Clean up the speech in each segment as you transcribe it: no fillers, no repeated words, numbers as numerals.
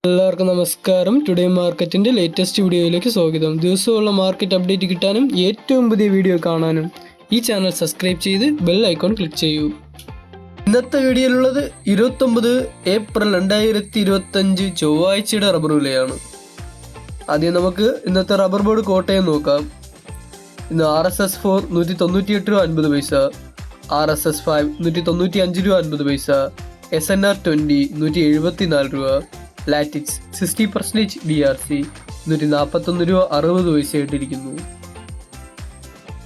എല്ലാവർക്കും നമസ്കാരം. ടുഡേ മാർക്കറ്റിൻ്റെ ലേറ്റസ്റ്റ് വീഡിയോയിലേക്ക് സ്വാഗതം. ദിവസമുള്ള മാർക്കറ്റ് അപ്ഡേറ്റ് കിട്ടാനും ഏറ്റവും പുതിയ വീഡിയോ കാണാനും ഈ ചാനൽ സബ്സ്ക്രൈബ് ചെയ്ത് ബെൽ ഐക്കോൺ ക്ലിക്ക് ചെയ്യൂ. ഇന്നത്തെ വീഡിയോയിലുള്ളത് 29 ഏപ്രിൽ 2025 ചൊവ്വാഴ്ചയുടെ റബ്ബർ വിലയാണ്. ആദ്യം നമുക്ക് ഇന്നത്തെ റബ്ബർ ബോർഡ് കോട്ടയം നോക്കാം. ഇന്ന് RSS 4 198 രൂപ 50 പൈസ, RSS 5 195 രൂപ 50 പൈസ, SNR 20 174 രൂപ, ലാറ്റിക്സ് 60% DRC 141 രൂപ 60 പൈസ ആയിട്ടിരിക്കുന്നു.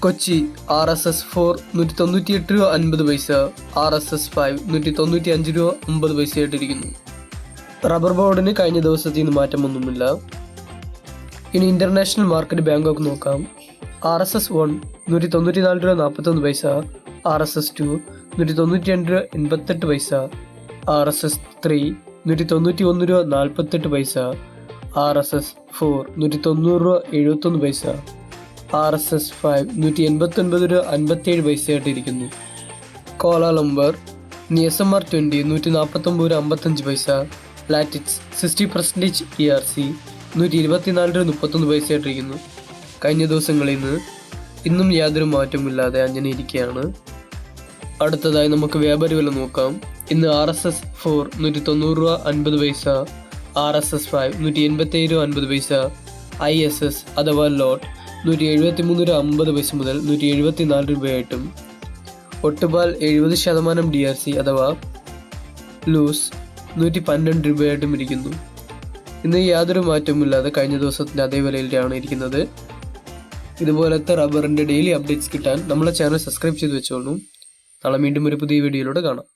കൊച്ചി RSS 4 198 രൂപ 50 പൈസ, RSS 5 195 രൂപ 50 പൈസ ആയിട്ടിരിക്കുന്നു. റബ്ബർ ബോർഡിന് കഴിഞ്ഞ ദിവസത്തിൽ നിന്ന് മാറ്റമൊന്നുമില്ല. ഇനി ഇന്റർനാഷണൽ മാർക്കറ്റ് ബാങ്കോക്ക് നോക്കാം. RSS 1 194 രൂപ 41 പൈസ, RSS 2 192 രൂപ 88 പൈസ, RSS 3 191 രൂപ 48 പൈസ, RSS 4 190 രൂപ 71 പൈസ, RSS 5 189 രൂപ 57 പൈസ ആയിട്ടിരിക്കുന്നു. കോലാലംബർ SMR 20 149 രൂപ 55 പൈസ, ലാറ്റിക്സ് 60% DRC 124 രൂപ 31 പൈസ ആയിട്ടിരിക്കുന്നു. കഴിഞ്ഞ ദിവസങ്ങളിൽ നിന്ന് ഇന്നും യാതൊരു മാറ്റമില്ലാതെ അങ്ങനെ ഇരിക്കുകയാണ്. അടുത്തതായി നമുക്ക് വ്യാപാരി വില നോക്കാം. ഇന്ന് RSS 4 190 രൂപ 50 പൈസ, RSS 5 187 രൂപ 50 പൈസ, ISS അഥവാ ലോട്ട് 173 രൂപ 50 പൈസ മുതൽ 174 രൂപയായിട്ടും, ഒട്ടുപാൽ 70% DRC അഥവാ ലൂസ് 112 രൂപയായിട്ടും ഇരിക്കുന്നു. ഇന്ന് യാതൊരു മാറ്റവുമില്ലാതെ കഴിഞ്ഞ ദിവസത്തിൻ്റെ അതേ വിലയിലാണ് ഇരിക്കുന്നത്. ഇതുപോലത്തെ റബ്ബറിൻ്റെ ഡെയിലി അപ്ഡേറ്റ്സ് കിട്ടാൻ നമ്മളെ ചാനൽ സബ്സ്ക്രൈബ് ചെയ്ത് വെച്ചോളൂ. നാളെ വീണ്ടും ഒരു പുതിയ വീഡിയോയിലൂടെ കാണാം.